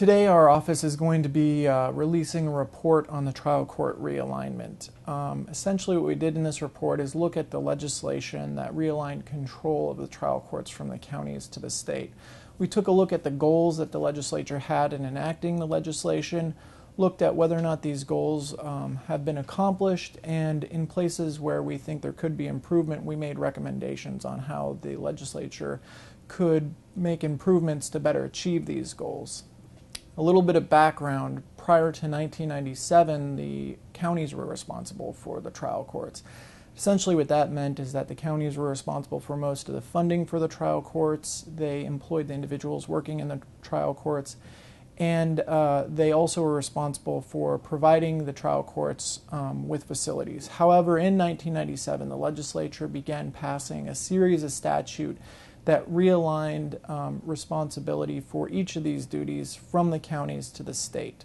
Today our office is going to be releasing a report on the trial court realignment. Essentially what we did in this report is look at the legislation that realigned control of the trial courts from the counties to the state. We took a look at the goals that the legislature had in enacting the legislation, looked at whether or not these goals have been accomplished, and in places where we think there could be improvement, we made recommendations on how the legislature could make improvements to better achieve these goals. A little bit of background: prior to 1997, the counties were responsible for the trial courts. Essentially what that meant is that the counties were responsible for most of the funding for the trial courts. They employed the individuals working in the trial courts, and they also were responsible for providing the trial courts with facilities. However, in 1997, the legislature began passing a series of statutes that realigned responsibility for each of these duties from the counties to the state.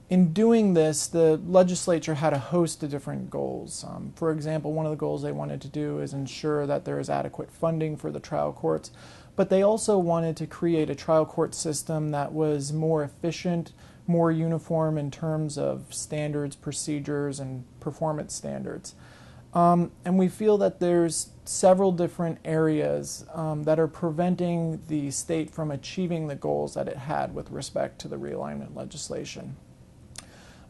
In doing this, the legislature had a host of different goals. For example, one of the goals they wanted to do is ensure that there is adequate funding for the trial courts, but they also wanted to create a trial court system that was more efficient, more uniform in terms of standards, procedures, and performance standards. And we feel that there's several different areas that are preventing the state from achieving the goals that it had with respect to the realignment legislation.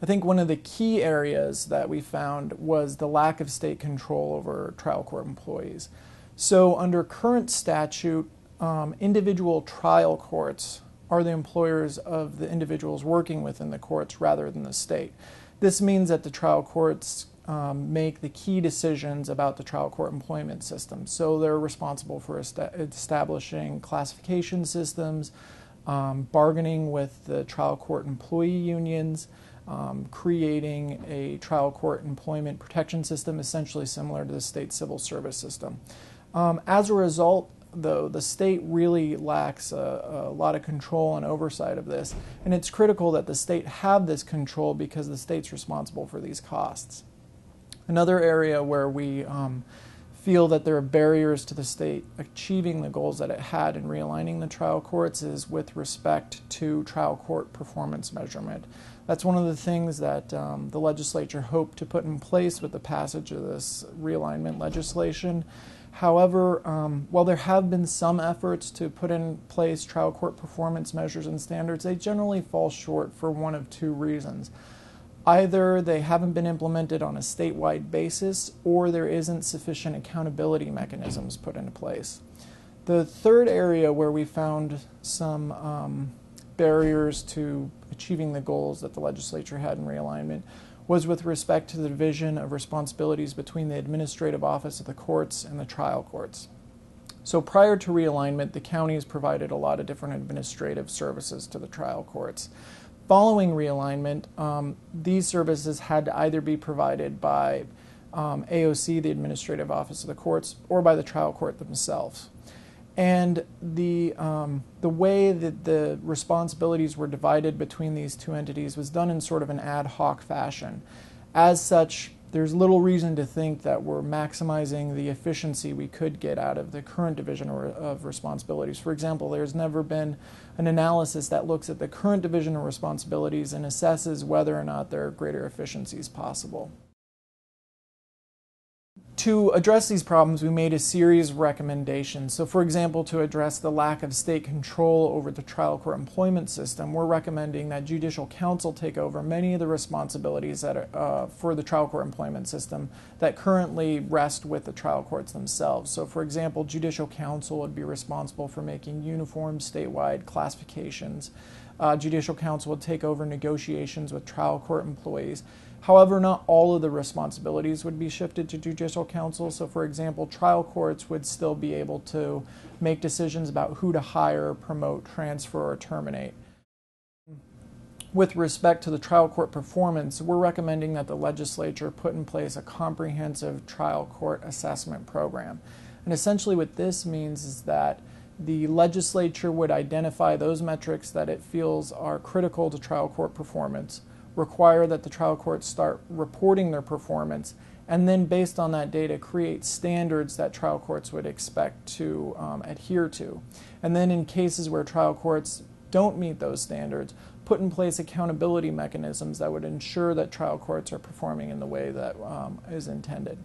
I think one of the key areas that we found was the lack of state control over trial court employees. So under current statute, individual trial courts are the employers of the individuals working within the courts rather than the state. This means that the trial courts make the key decisions about the trial court employment system. So they're responsible for establishing classification systems, bargaining with the trial court employee unions, creating a trial court employment protection system essentially similar to the state civil service system. As a result, though, the state really lacks a lot of control and oversight of this, and it's critical that the state have this control because the state's responsible for these costs. Another area where we feel that there are barriers to the state achieving the goals that it had in realigning the trial courts is with respect to trial court performance measurement. That's one of the things that the legislature hoped to put in place with the passage of this realignment legislation. However, while there have been some efforts to put in place trial court performance measures and standards, they generally fall short for one of two reasons. Either they haven't been implemented on a statewide basis, or there isn't sufficient accountability mechanisms put into place. The third area where we found some barriers to achieving the goals that the legislature had in realignment was with respect to the division of responsibilities between the administrative office of the courts and the trial courts. So prior to realignment, the counties provided a lot of different administrative services to the trial courts. Following realignment, these services had to either be provided by AOC, the Administrative Office of the Courts, or by the trial court themselves. And the way that the responsibilities were divided between these two entities was done in sort of an ad hoc fashion. As such, there's little reason to think that we're maximizing the efficiency we could get out of the current division of responsibilities. For example, there's never been an analysis that looks at the current division of responsibilities and assesses whether or not there are greater efficiencies possible. To address these problems, we made a series of recommendations. So, for example, to address the lack of state control over the trial court employment system, we're recommending that judicial council take over many of the responsibilities that are, for the trial court employment system that currently rest with the trial courts themselves. So, for example, judicial council would be responsible for making uniform statewide classifications. Judicial council would take over negotiations with trial court employees. However, not all of the responsibilities would be shifted to judicial council. So, for example, trial courts would still be able to make decisions about who to hire, promote, transfer, or terminate. With respect to the trial court performance, we're recommending that the legislature put in place a comprehensive trial court assessment program. And essentially what this means is that the legislature would identify those metrics that it feels are critical to trial court performance, require that the trial courts start reporting their performance, and then based on that data create standards that trial courts would expect to adhere to. And then in cases where trial courts don't meet those standards, put in place accountability mechanisms that would ensure that trial courts are performing in the way that is intended.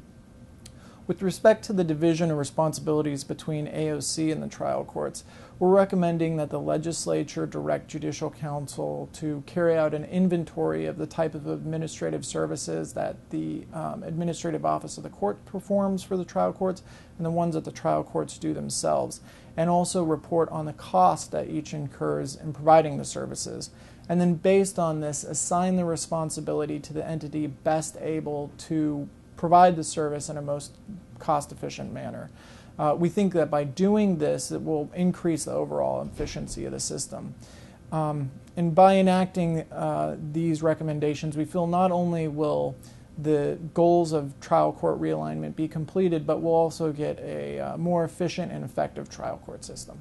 With respect to the division of responsibilities between AOC and the trial courts, we're recommending that the legislature direct Judicial Council to carry out an inventory of the type of administrative services that the Administrative Office of the Court performs for the trial courts and the ones that the trial courts do themselves, and also report on the cost that each incurs in providing the services. And then based on this, assign the responsibility to the entity best able to provide the service in a most cost-efficient manner. We think that by doing this, it will increase the overall efficiency of the system. And by enacting these recommendations, we feel not only will the goals of trial court realignment be completed, but we'll also get a more efficient and effective trial court system.